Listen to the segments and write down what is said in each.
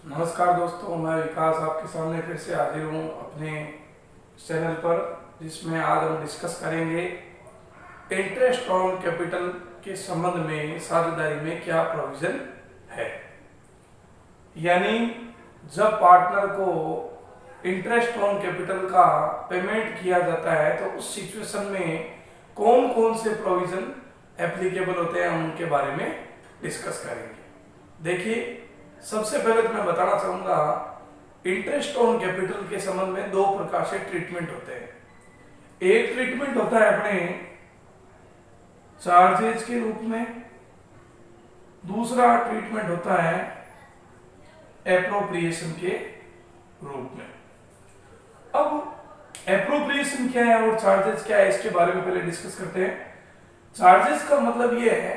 नमस्कार दोस्तों, मैं विकास आपके सामने फिर से हाजिर हूँ अपने चैनल पर, जिसमें आज हम डिस्कस करेंगे इंटरेस्ट ऑन कैपिटल के संबंध में साझेदारी में क्या प्रोविजन है। यानी जब पार्टनर को इंटरेस्ट ऑन कैपिटल का पेमेंट किया जाता है तो उस सिचुएशन में कौन कौन से प्रोविजन एप्लीकेबल होते हैं, हम उनके बारे में डिस्कस करेंगे। देखिए, सबसे पहले तो मैं बताना चाहूंगा इंटरेस्ट ऑन कैपिटल के संबंध में दो प्रकार से ट्रीटमेंट होते हैं। एक ट्रीटमेंट होता है अपने चार्जेज के रूप में, दूसरा ट्रीटमेंट होता है एप्रोप्रिएशन के रूप में। अब एप्रोप्रिएशन क्या है और चार्जेस क्या है, इसके बारे में पहले डिस्कस करते हैं। चार्जेस का मतलब यह है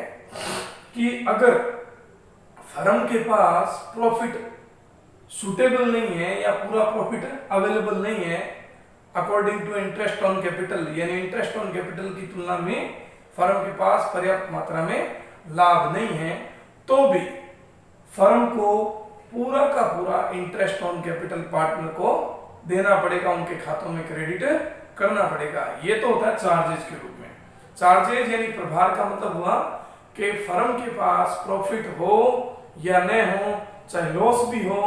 कि अगर फर्म के पास प्रॉफिट सुटेबल नहीं है या पूरा प्रॉफिट अवेलेबल नहीं है according to interest on capital, यानी इंटरेस्ट ऑन कैपिटल की तुलना में फर्म के पास पर्याप्त मात्रा में लाभ नहीं है, तो भी फर्म को पूरा का पूरा इंटरेस्ट ऑन कैपिटल पार्टनर को देना पड़ेगा, उनके खातों में क्रेडिट करना पड़ेगा। ये तो होता है चार्जेज के रूप में। चार्जेज यानी प्रभार का मतलब हुआ कि फर्म के पास प्रॉफिट हो या न हो, चाहे लॉस भी हो,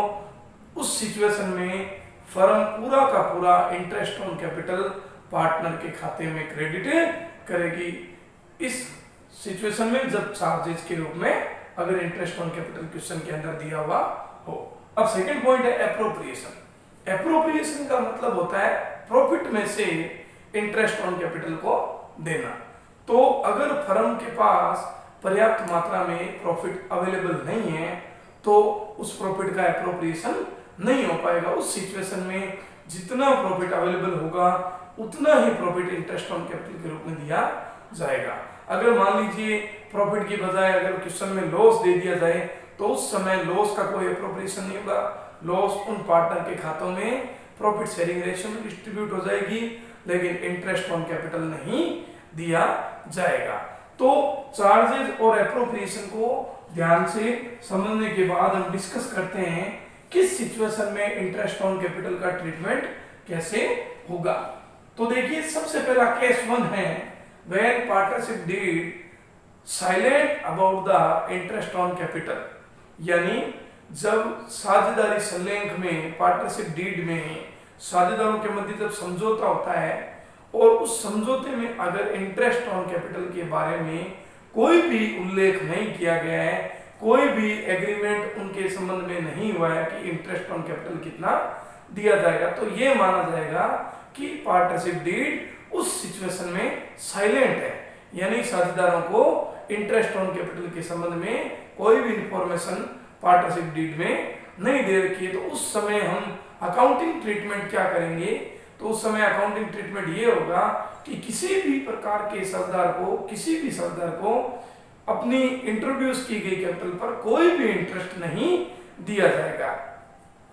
उस सिचुएशन में फर्म पूरा का पूरा इंटरेस्ट ऑन कैपिटल पार्टनर के खाते में क्रेडिट करेगी। इस सिचुएशन में जब चार्जेज के रूप में अगर इंटरेस्ट ऑन कैपिटल क्वेश्चन के अंदर दिया हुआ हो। अब सेकंड पॉइंट है एप्रोप्रिएशन। एप्रोप्रिएशन का मतलब होता है प्रॉफिट में से इंटरेस्ट ऑन कैपिटल को देना। तो अगर फर्म के पास पर्याप्त मात्रा में प्रॉफिट अवेलेबल नहीं है तो उस प्रॉफिट का एप्रोप्रिएशन नहीं हो पाएगा। उस सिचुएशन में जितना प्रॉफिट अवेलेबल होगा उतना ही प्रॉफिट इंटरेस्ट ऑन कैपिटल के रूप में दिया जाएगा। अगर मान लीजिए प्रॉफिट की बजाय अगर क्वेश्चन में लॉस दे दिया जाए तो उस समय लॉस का कोई एप्रोप्रिएशन नहीं होगा। लॉस उन पार्टनर के खातों में प्रॉफिट शेयरिंग रेशियो में डिस्ट्रीब्यूट हो जाएगी, लेकिन इंटरेस्ट ऑन कैपिटल नहीं दिया जाएगा। तो चार्जेज और एप्रोप्रिएशन को ध्यान से समझने के बाद हम डिस्कस करते हैं किस सिचुएशन में इंटरेस्ट ऑन कैपिटल का ट्रीटमेंट कैसे होगा। तो देखिए, सबसे पहला केस 1 है when partnership deed silent about the interest on capital. यानी जब साझेदारी संलेख में, पार्टनरशिप डीड में साझेदारों के मध्य जब समझौता होता है और उस समझौते में अगर इंटरेस्ट ऑन कैपिटल के बारे में कोई भी उल्लेख नहीं किया गया है, कोई भी एग्रीमेंट उनके संबंध में नहीं हुआ है कि इंटरेस्ट ऑन कैपिटल कितना दिया जाएगा, तो ये माना जाएगा कि पार्टनरशिप डीड उस सिचुएशन में साइलेंट है। यानी साझेदारों को इंटरेस्ट ऑन कैपिटल के संबंध में कोई भी इंफॉर्मेशन पार्टनरशिप डीड में नहीं दे रखी है। तो उस समय हम अकाउंटिंग ट्रीटमेंट क्या करेंगे, तो उस समय अकाउंटिंग ट्रीटमेंट ये होगा कि किसी भी प्रकार के साझेदार को, किसी भी साझेदार को अपनी इंट्रोड्यूस की गई कैपिटल पर कोई भी इंटरेस्ट नहीं दिया जाएगा।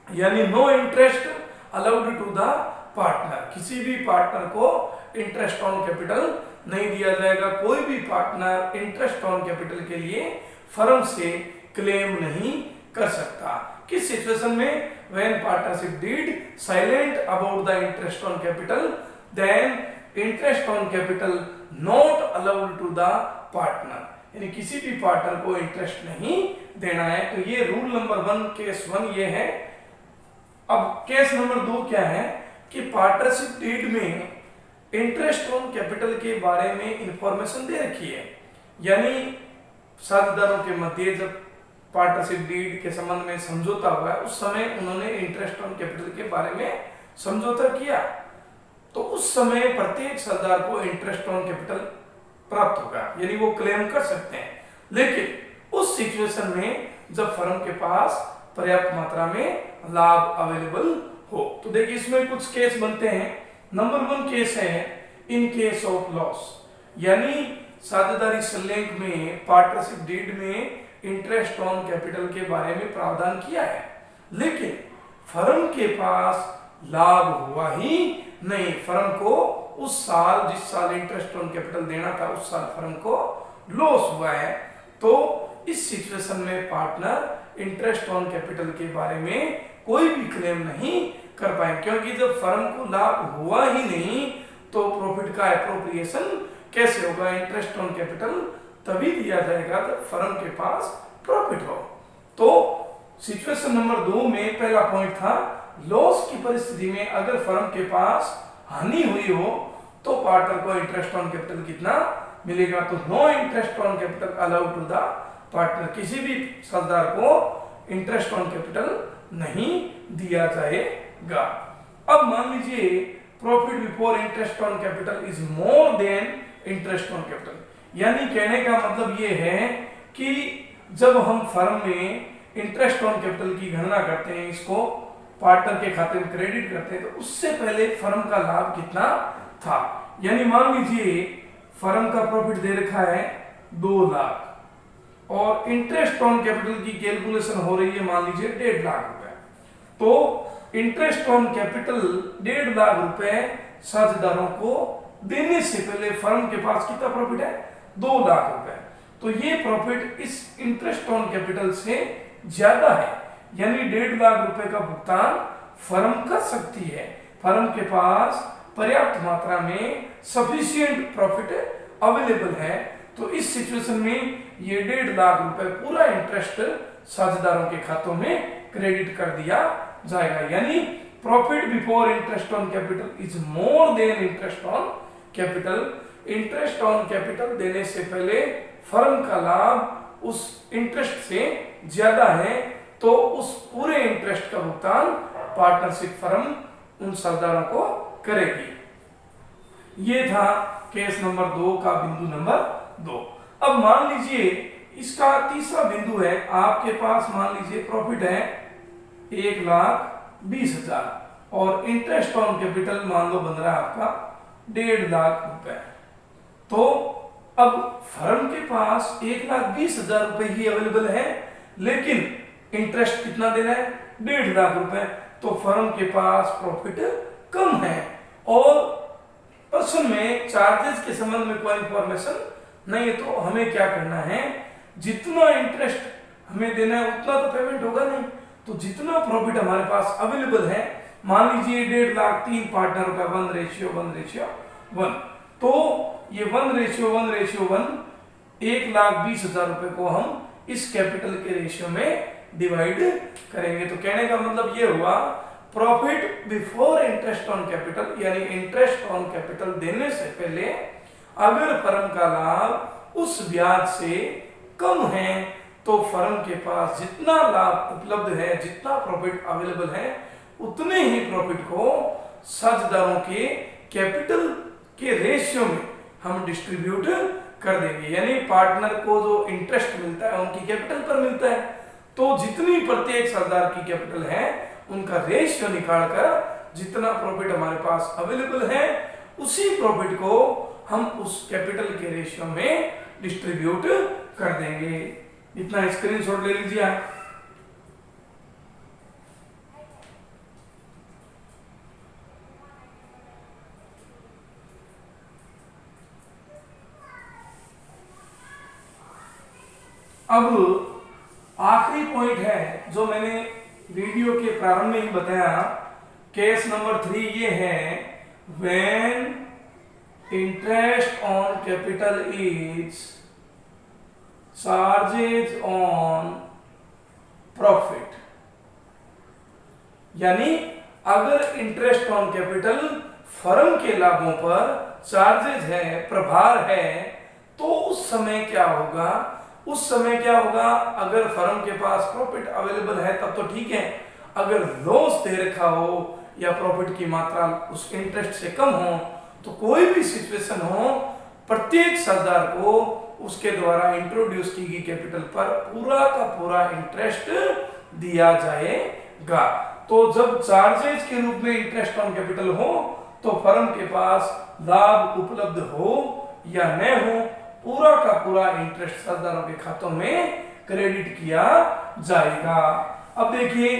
यानी no interest allowed to the partner. किसी भी पार्टनर को इंटरेस्ट ऑन कैपिटल नहीं दिया जाएगा। कोई भी पार्टनर इंटरेस्ट ऑन कैपिटल के लिए फर्म से क्लेम नहीं कर सकता। किस सिचुएशन में? when partnership deed silent about the interest on capital, then interest on capital not allowed to the partner। यानी किसी भी पार्टनर को इंटरेस्ट नहीं देना है। तो ये रूल नंबर 1, केस 1 ये है। अब केस नंबर 2 क्या है कि पार्टनरशिप डीड में इंटरेस्ट ऑन कैपिटल के बारे में इंफॉर्मेशन दे रखी है। यानी साझेदारों के मध्य जब पार्टनरशिप डीड के संबंध में समझौता हुआ है, उस समय उन्होंने इंटरेस्ट ऑन कैपिटल के बारे में समझौता किया, तो उस समय प्रत्येक साझेदार को इंटरेस्ट ऑन कैपिटल प्राप्त होगा, यानी वो क्लेम कर सकते हैं। लेकिन उस सिचुएशन में जब फर्म के पास पर्याप्त मात्रा में लाभ अवेलेबल हो। तो देखिए, इसमें कुछ केस बनते हैं। नंबर 1 केस है इन केस ऑफ लॉस। यानी साझेदारी संलेख में, पार्टनरशिप डीड में इंटरेस्ट ऑन कैपिटल के बारे में प्रावधान किया है, लेकिन फर्म के पास लाभ हुआ ही नहीं। फर्म को उस साल, जिस साल इंटरेस्ट ऑन कैपिटल देना था, उस साल फर्म को लॉस हुआ है। तो इस सिचुएशन में पार्टनर इंटरेस्ट ऑन कैपिटल के बारे में कोई भी क्लेम नहीं कर पाए, क्योंकि जब फर्म को लाभ हुआ ही नहीं तो प्रॉफिट का एप्रोप्रिएशन कैसे होगा। इंटरेस्ट ऑन कैपिटल तभी दिया जाएगा जब फर्म के पास प्रॉफिट हो। तो सिचुएशन नंबर 2 में पहला पॉइंट था, लॉस की परिस्थिति में अगर फर्म के पास हानि हुई हो तो पार्टनर को इंटरेस्ट ऑन कैपिटल कितना मिलेगा। तो no interest on capital allowed to the partner, किसी भी साझेदार को इंटरेस्ट ऑन कैपिटल नहीं दिया जाएगा। अब मान लीजिए profit before interest on capital is more than interest on capital, यानी कहने का मतलब ये है कि जब हम फर्म में इंटरेस्ट ऑन कैपिटल की गणना करते हैं, इसको पार्टनर के खाते में क्रेडिट करते हैं, तो उससे पहले फर्म का लाभ कितना था। यानी मान लीजिए फर्म का प्रॉफिट दे रखा है 2 लाख और इंटरेस्ट ऑन कैपिटल की कैलकुलेशन हो रही है मान लीजिए 1.5 लाख रुपए। तो इंटरेस्ट ऑन कैपिटल 1.5 लाख रुपए साझेदारों को देने से पहले फर्म के पास कितना प्रॉफिट है, 2 लाख रुपए। तो ये प्रॉफिट इस इंटरेस्ट ऑन कैपिटल से ज्यादा है, यानी 1.5 लाख रुपए का भुगतान फर्म कर सकती है। फर्म के पास पर्याप्त मात्रा में सफिशिएंट प्रॉफिट अवेलेबल है। तो इस सिचुएशन में ये 1.5 लाख रुपए पूरा इंटरेस्ट साझेदारों के खातों में क्रेडिट कर दिया जाएगा। यानी profit before interest on capital is more than interest on capital. Interest on capital देने से पहले फर्म का लाभ उस इंटरेस्ट से ज्यादा है, तो उस पूरे इंटरेस्ट का भुगतान पार्टनरशिप फर्म उन साझेदारों को करेगी। ये था केस नंबर 2 का बिंदु नंबर 2। अब मान लीजिए इसका तीसरा बिंदु है, आपके पास मान लीजिए प्रॉफिट है 1,20,000 और इंटरेस्ट ऑन कैपिटल मान लो बन रहा है आपका 1.5 लाख रुपए। तो अब फर्म के पास 1,20,000 रुपए ही अवेलेबल है, लेकिन इंटरेस्ट कितना देना है, 1.5 लाख रुपए। तो फर्म के पास प्रॉफिट कम है और असल में चार्जेस के संबंध में कोई इंफॉर्मेशन नहीं है। तो हमें क्या करना है, जितना इंटरेस्ट हमें देना है उतना तो पेमेंट होगा नहीं, तो जितना प्रॉफिट हमारे पास अवेलेबल है, मान लीजिए 1.5 लाख 3 पार्टनर का 1:1:1, तो ये 1:1:1 1,20,000 रुपए को हम इस कैपिटल के रेशियो में डिवाइड करेंगे। तो कहने का मतलब ये हुआ profit before interest on capital, यानी इंटरेस्ट ऑन कैपिटल देने से पहले अगर फर्म का लाभ उस ब्याज से कम है तो फर्म के पास जितना लाभ उपलब्ध है, जितना प्रॉफिट अवेलेबल है, उतने ही प्रॉफिट को साझेदारों के कैपिटल के रेशियो में हम डिस्ट्रीब्यूट कर देंगे। यानी पार्टनर को जो इंटरेस्ट मिलता है उनकी कैपिटल पर मिलता है, तो जितनी प्रत्येक साझेदार की कैपिटल है उनका रेशियो निकालकर जितना प्रॉफिट हमारे पास अवेलेबल है उसी प्रॉफिट को हम उस कैपिटल के रेशियो में डिस्ट्रीब्यूट कर देंगे। इतना स्क्रीनशॉट ले लीजिए आप। अब आखिरी पॉइंट है जो मैंने वीडियो के प्रारंभ में ही बताया, केस नंबर 3 ये है, when interest on capital is charges on profit. यानी अगर इंटरेस्ट ऑन कैपिटल फर्म के लाभों पर चार्जेज है, प्रभार है, तो उस समय क्या होगा, उस समय क्या होगा, अगर फर्म के पास प्रॉफिट अवेलेबल है तब तो ठीक है, अगर लॉस दे रखा हो या प्रॉफिट की मात्रा उस इंटरेस्ट से कम हो, तो कोई भी सिचुएशन हो, प्रत्येक साझेदार को उसके द्वारा इंट्रोड्यूस की गई कैपिटल पर पूरा का पूरा इंटरेस्ट दिया जाएगा। तो जब चार्जेज के रूप में इंटरेस्ट ऑन कैपिटल हो तो फर्म के पास लाभ उपलब्ध हो या न हो, पूरा का पूरा इंटरेस्ट साझेदारों के खातों में क्रेडिट किया जाएगा। अब देखिए,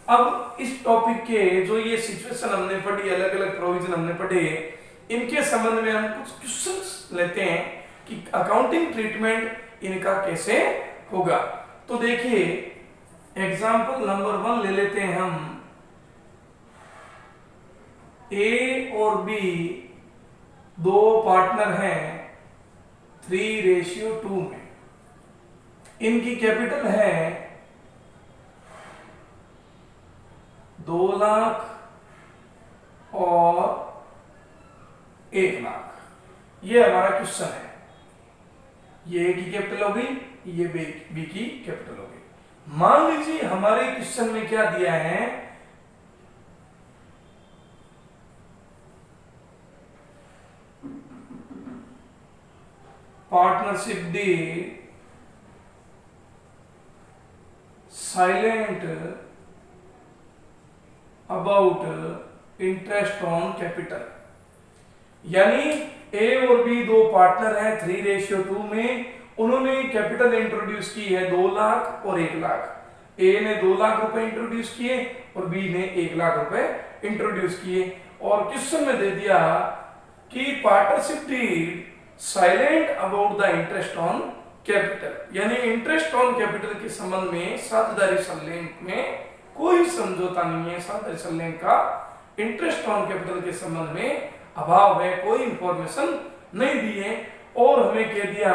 अब इस टॉपिक के जो ये सिचुएशन हमने पढ़ी, अलग अलग प्रोविजन हमने पढ़े, इनके संबंध में हम कुछ क्वेश्चंस लेते हैं कि अकाउंटिंग ट्रीटमेंट इनका कैसे होगा। तो देखिए एग्जाम्पल नंबर 1 ले लेते हैं हम। ए और बी दो पार्टनर हैं 3:2 में। इनकी कैपिटल है 2 लाख और 1 लाख। ये हमारा क्वेश्चन है। ये ए की कैपिटल होगी, ये बी की कैपिटल होगी। मान लीजिए हमारे क्वेश्चन में क्या दिया है, partnership deed silent about interest on capital. यानी ए और बी दो पार्टनर हैं 3:2 में। उन्होंने कैपिटल इंट्रोड्यूस की है 2 लाख और 1 लाख। ए ने 2 लाख रुपए इंट्रोड्यूस किए और बी ने 1 लाख रुपए इंट्रोड्यूस किए। और क्वेश्चन में दे दिया कि partnership deed silent about the interest on capital. यानी इंटरेस्ट ऑन कैपिटल के संबंध में साझेदारी संलेख में कोई समझौता नहीं है। साझेदारी संलेख का इंटरेस्ट ऑन कैपिटल के संबंध में अभाव है, कोई इंफॉर्मेशन नहीं दी है। और हमें कह दिया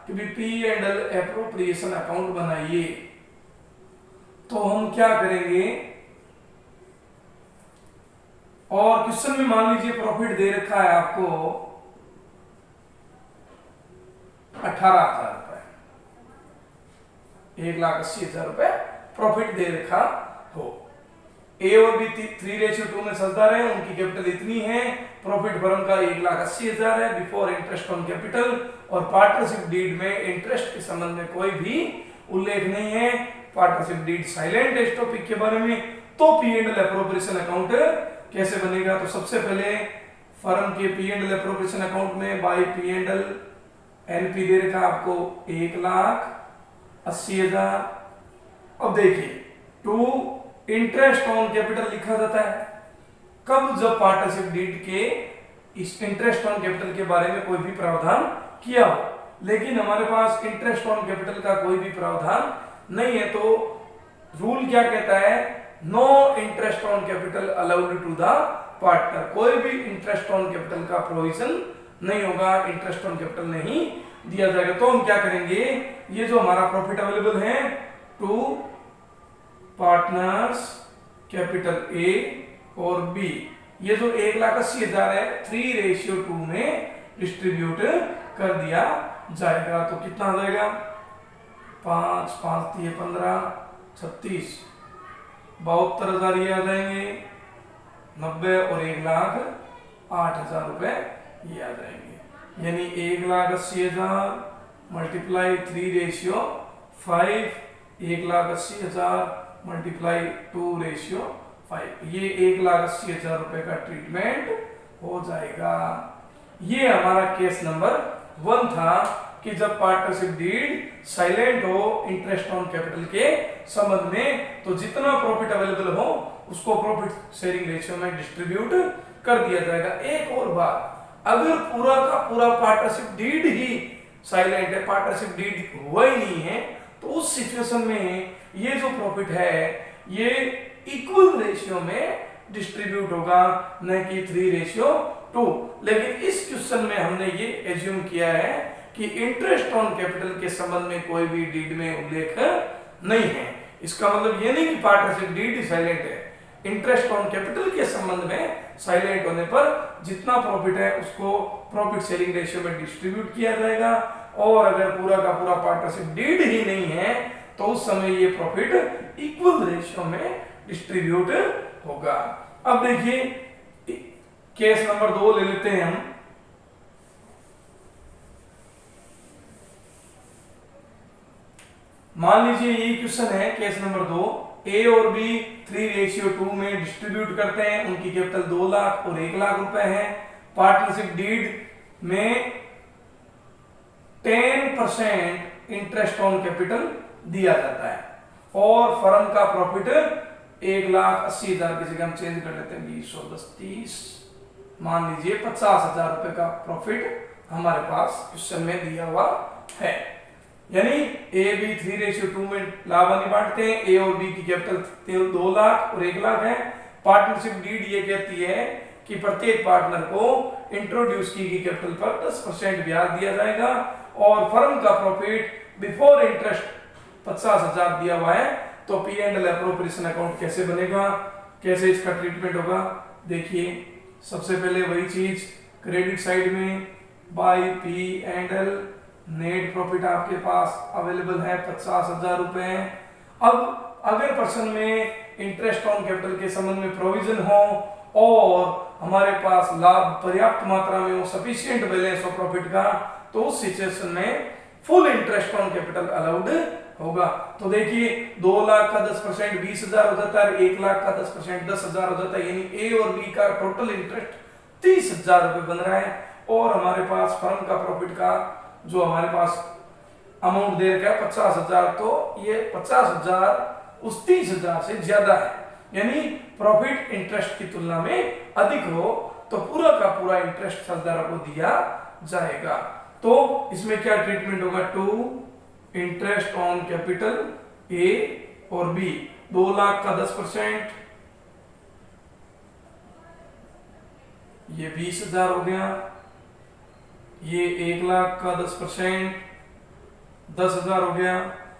कि भी P and L appropriation account बनाइए। तो हम क्या करेंगे, और क्वेश्चन में मान लीजिए प्रॉफिट दे रखा है आपको 18,000 रुपए, 1,80,000 रुपए प्रॉफिट दे रखा हो। ए और बी 3:2 में साझेदार है, उनकी कैपिटल इतनी है, प्रॉफिट फर्म का 1,80,000 है बिफोर इंटरेस्ट ऑन कैपिटल। और पार्टनरशिप डीड में इंटरेस्ट के संबंध में कोई भी उल्लेख नहीं है। पार्टनरशिप डीड साइलेंट है इस टॉपिक के बारे में। तो P and L appropriation account कैसे बनेगा, तो सबसे पहले फर्म के P and L appropriation account में by P and L NP दे रखा आपको 1,80,000। अब देखिए टू इंटरेस्ट ऑन कैपिटल लिखा जाता है कब, जब पार्टनरशिप डीड के इस इंटरेस्ट ऑन कैपिटल के बारे में कोई भी प्रावधान किया हो। लेकिन हमारे पास इंटरेस्ट ऑन कैपिटल का कोई भी प्रावधान नहीं है। तो रूल क्या कहता है, no interest on capital allowed to the partner. कोई भी इंटरेस्ट ऑन कैपिटल का प्रोविजन नहीं होगा, इंटरेस्ट ऑन कैपिटल नहीं दिया जाएगा। तो हम क्या करेंगे, ये जो हमारा प्रॉफिट अवेलेबल है टू पार्टनर्स कैपिटल ए और बी, ये जो 1,80,000 है 3:2 में डिस्ट्रीब्यूट कर दिया जाएगा। तो कितना आ जाएगा, 5 5 3 15 36 72,000 ये आ जाएंगे, 90 और 1,08,000 रुपए ये आ जाएंगे। यानी 1,80,000 मल्टीप्लाई 3:5, 1,80,000 मल्टीप्लाई 2:5, ये 1,80,000 रुपए का ट्रीटमेंट हो जाएगा। ये हमारा केस नंबर 1 था कि जब पार्टनरशिप डीड साइलेंट हो इंटरेस्ट ऑन कैपिटल के संबंध में, तो जितना प्रॉफिट अवेलेबल हो उसको प्रॉफिट शेयरिंग रेशियो में डिस्ट्रीब्यूट कर दिया जाएगा। एक और बात, अगर पूरा का पूरा पार्टनरशिप डीड ही साइलेंट है, पार्टनरशिप डीड हुआ ही नहीं है, तो उस सिचुएशन में ये जो प्रॉफिट है ये इक्वल रेशियो में डिस्ट्रीब्यूट होगा, न कि 3:2। लेकिन इस क्वेश्चन में हमने ये एज्यूम किया है कि इंटरेस्ट ऑन कैपिटल के संबंध में कोई भी डीड में उल्लेख नहीं है। इसका मतलब ये नहीं कि पार्टनरशिप डीड साइलेंट है। इंटरेस्ट ऑन कैपिटल के संबंध में साइलेंट होने पर जितना प्रॉफिट है उसको प्रॉफिट शेयरिंग रेशियो में डिस्ट्रीब्यूट किया जाएगा। और अगर पूरा का पूरा पार्टनरशिप डीड ही नहीं है तो उस समय ये प्रॉफिट इक्वल रेशियो में डिस्ट्रीब्यूट होगा। अब देखिए केस नंबर 2 ले लेते हैं हम। मान लीजिए ये क्वेश्चन है केस नंबर 2, ए और बी 3:2 में डिस्ट्रीब्यूट करते हैं, उनकी कैपिटल 2 लाख और 1 लाख रुपए है। पार्टनरशिप डीड में 10% इंटरेस्ट ऑन कैपिटल दिया जाता है और फर्म का प्रॉफिट 1,80,000 की जगह हम चेंज कर लेते हैं 20 और 10 30, मान लीजिए 50,000 रुपए का प्रॉफिट हमारे पास क्वेश्चन में दिया हुआ है। यानी ए बी 3:2 में लाभ हानि बांटते हैं। ए और बी की कैपिटल 2 लाख और 1 लाख है। पार्टनरशिप डीड ये कहती है कि प्रत्येक पार्टनर को इंट्रोड्यूस की गई कैपिटल पर 10% ब्याज दिया जाएगा और फर्म का प्रॉफिट बिफोर इंटरेस्ट 50,000 दिया हुआ है। तो P and L appropriation account कैसे बनेगा, कैसे इसका ट्रीटमेंट होगा, देखिए सबसे पहले वही चीज क्रेडिट साइड में by P and L net profit आपके पास अवेलेबल है 50,000 रुपए। अब अगर पर्सन में इंटरेस्ट ऑन कैपिटल के संबंध में प्रोविजन हो और हमारे पास लाभ पर्याप्त मात्रा में हो, सफिशिएंट बैलेंस हो प्रॉफिट का, तो उस सिचुएशन में full interest on capital allowed होगा। तो देखिए 2 लाख का 10% 20,000 हो जाता है, 1 लाख का 10% 10,000 हो जाता है, यानी ए और बी का टोटल इंटरेस्ट 30,000 रुपए बन रहा है। और हमारे पास फर्म का प्रॉफिट का जो हमारे पास अमाउंट दे रखा है 50,000, तो ये 50,000 उस 30,000 से ज्यादा है, यानी प्रॉफिट इंटरेस्ट की तुलना में अधिक हो तो पूरा का पूरा इंटरेस्ट कर्जदार को दिया जाएगा। तो इसमें क्या ट्रीटमेंट होगा, to interest on capital A और बी। 2 लाख का 10% ये 20,000 हो गया, ये 1 लाख का 10% 10,000 हो गया।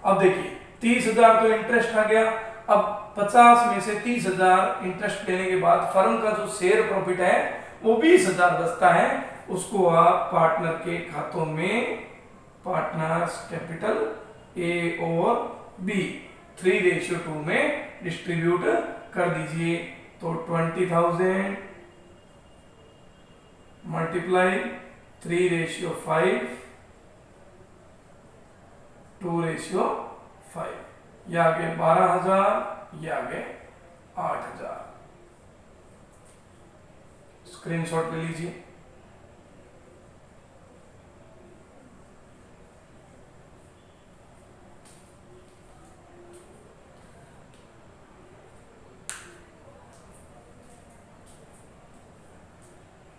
अब देखिए 30,000 तो इंटरेस्ट आ गया, अब 50 में से 30,000 इंटरेस्ट देने के बाद फर्म का जो शेयर प्रॉफिट है वो 20,000 बचता है, उसको आप पार्टनर के खातों में पार्टनर्स कैपिटल ए और बी 3:2 में डिस्ट्रीब्यूट कर दीजिए। तो 20,000 मल्टीप्लाई 3:5 2:5, ये आ गए 12,000, ये आ गए 8,000। स्क्रीनशॉट ले लीजिए।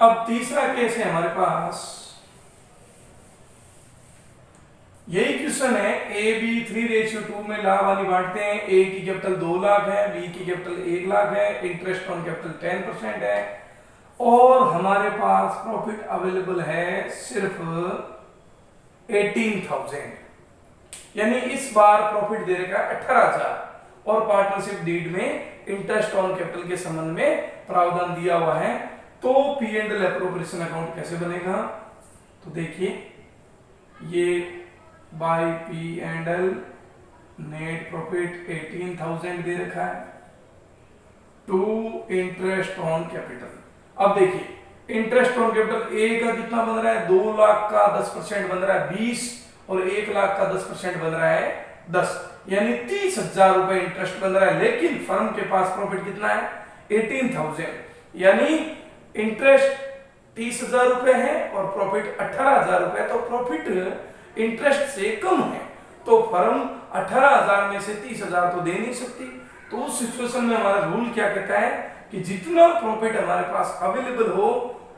अब तीसरा केस है हमारे पास, यही क्वेश्चन है। ए बी 3:2 में लाभ हानि बांटते हैं। ए की कैपिटल 2 लाख है, बी की कैपिटल 1 लाख है, इंटरेस्ट ऑन कैपिटल 10% है और हमारे पास प्रॉफिट अवेलेबल है सिर्फ 18,000, यानी इस बार प्रॉफिट दे रखा 18,000 और पार्टनरशिप डीड में इंटरेस्ट ऑन कैपिटल के संबंध में प्रावधान दिया हुआ है। तो P and L appropriation account कैसे बनेगा, तो देखिए ये bye P and L net profit 18,000 दे रखा है टू इंटरेस्ट ऑन कैपिटल। अब देखिए इंटरेस्ट ऑन कैपिटल ए का कितना बन रहा है, 2 लाख का 10% बन रहा है 20 और 1 लाख का 10% बन रहा है 10, यानी 30,000 रुपए इंटरेस्ट बन रहा है। लेकिन फर्म के पास प्रॉफिट कितना है 18,000, यानी इंटरेस्ट 30,000 रुपए है और प्रॉफिट 18,000 रुपए, तो प्रॉफिट इंटरेस्ट से कम है, तो फर्म 18,000 में से 30,000 तो दे नहीं सकती। तो उस सिचुएशन में हमारा रूल क्या कहता है कि जितना प्रॉफिट हमारे पास अवेलेबल हो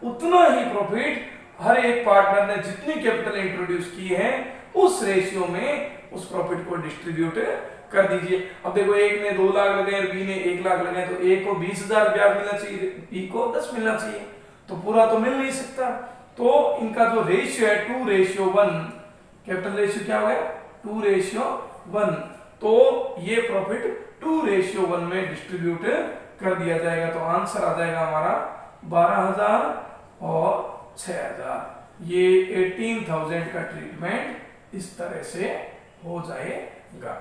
उतना ही प्रॉफिट हर एक पार्टनर ने जितनी कैपिटल इंट्रोड्यूस की है उस रेशियो में उस प्रॉफिट को डिस्ट्रीब्यूट कर दीजिए। अब देखो एक ने 2 लाख लगाए और बी ने 1 लाख लगाए, तो ए को 20,000 ब्याज मिलना चाहिए, बी को 10 मिलना चाहिए, तो पूरा तो मिल नहीं सकता। तो इनका जो रेशियो है 2:1, कैपिटल रेशियो क्या हो गया 2:1, तो ये प्रॉफिट 2:1 में डिस्ट्रीब्यूट कर दिया जाएगा। तो आंसर आ जाएगा हमारा 12,000 और 6,000। ये 18,000 का ट्रीटमेंट इस तरह से हो जाएगा।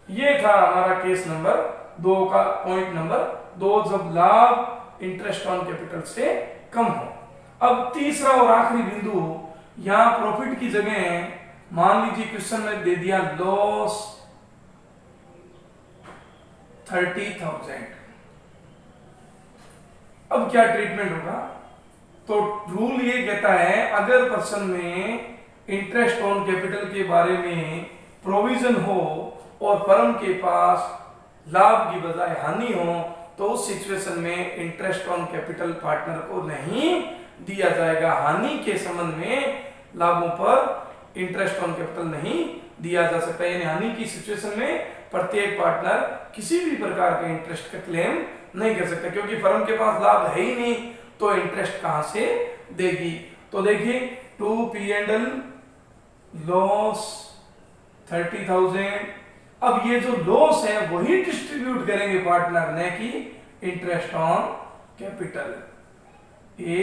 ये था हमारा केस नंबर 2 का पॉइंट नंबर 2, जब लाभ इंटरेस्ट ऑन कैपिटल से कम हो। अब तीसरा और आखिरी बिंदु, यहां प्रॉफिट की जगह मान लीजिए क्वेश्चन में दे दिया लॉस 30,000। अब क्या ट्रीटमेंट होगा, तो रूल ये कहता है अगर पर्सन में इंटरेस्ट ऑन कैपिटल के बारे में प्रोविजन हो और फर्म के पास लाभ की बजाय हानि हो, तो उस सिचुएशन में इंटरेस्ट ऑन कैपिटल पार्टनर को नहीं दिया जाएगा। हानि के संबंध में लाभों पर इंटरेस्ट ऑन कैपिटल नहीं दिया जा सकता है। यानी हानि की सिचुएशन में प्रत्येक पार्टनर किसी भी प्रकार के इंटरेस्ट का क्लेम नहीं कर सकता, क्योंकि फर्म के पास लाभ है ही नहीं तो इंटरेस्ट कहां से देगी। तो देखिए 2P&L लॉस 30,000। अब ये जो लॉस है वही डिस्ट्रीब्यूट करेंगे पार्टनर, ने की इंटरेस्ट ऑन कैपिटल। ए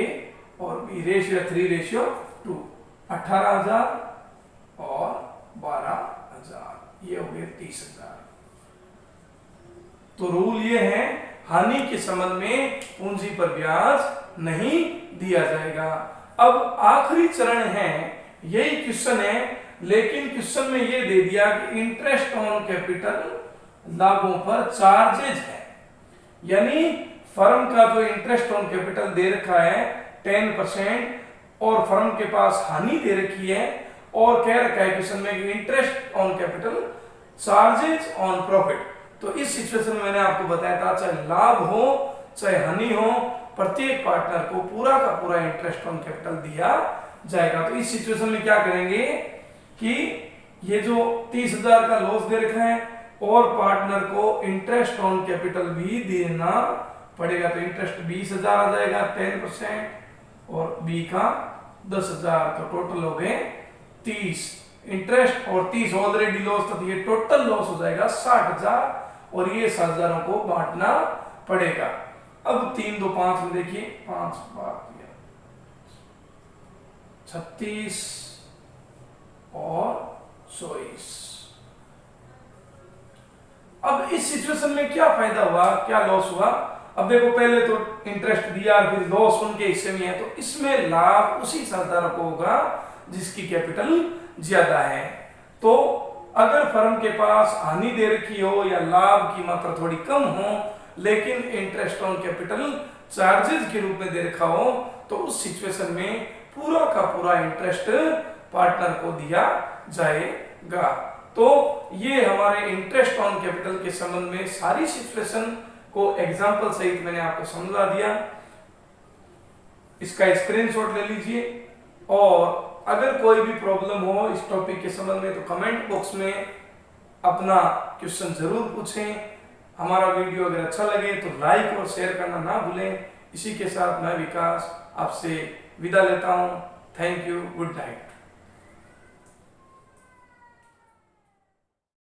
और बी रेशियो 3:2, 18,000 और 12,000, ये हो गए 30,000। तो रूल ये है, हानि के संबंध में पूंजी पर ब्याज नहीं दिया जाएगा। अब आखिरी चरण है, यही क्वेश्चन है, लेकिन क्वेश्चन में ये दे दिया कि इंटरेस्ट ऑन कैपिटल लाभों पर चार्जेज है। यानी फर्म का जो इंटरेस्ट ऑन कैपिटल दे रखा है 10% और फर्म के पास हानि दे रखी है और कह रखा है क्वेश्चन में कि interest on capital charges on profit. तो इस सिचुएशन में मैंने आपको बताया था, चाहे लाभ हो चाहे हानि हो, प्रत्येक पार्टनर को पूरा का पूरा इंटरेस्ट ऑन कैपिटल दिया जाएगा। तो इस सिचुएशन में क्या करेंगे कि ये जो 30,000 का लॉस दे रखा है और पार्टनर को इंटरेस्ट ऑन कैपिटल भी देना पड़ेगा, तो इंटरेस्ट 20,000 आ जाएगा 10% और बी का 10,000, तो टोटल हो गए 30। इंटरेस्ट और 30 ऑलरेडी लॉस था, तो ये टोटल लॉस हो जाएगा 60,000 और ये 7,000 को बांटना पड़ेगा। अब 3 2 5 में देखिए 5 बार 36 और 24। अब इस सिचुएशन में क्या फायदा हुआ, क्या लॉस हुआ? अब देखो पहले तो इंटरेस्ट दिया, फिर लॉस उनके हिस्से में है, तो इसमें लाभ उसी साझेदार को होगा जिसकी कैपिटल ज्यादा है। तो अगर फर्म के पास हानि दे रखी हो या लाभ की मात्रा थोड़ी कम हो लेकिन इंटरेस्ट ऑन कैपिटल चार्जेस के रूप में दे रखा हो, तो उस सिचुएशन में पूरा का पूरा इंटरेस्ट पार्टनर को दिया जाएगा। तो ये हमारे इंटरेस्ट ऑन कैपिटल के संबंध में सारी सिचुएशन को एग्जांपल सहित मैंने आपको समझा दिया। इसका स्क्रीनशॉट ले लीजिए और अगर कोई भी प्रॉब्लम हो इस टॉपिक के संबंध में तो कमेंट बॉक्स में अपना क्वेश्चन जरूर पूछें। हमारा वीडियो अगर अच्छा लगे तो लाइक और शेयर करना ना भूलें। इसी के साथ मैं विकास आपसे विदा लेता हूं। Thank you, good night.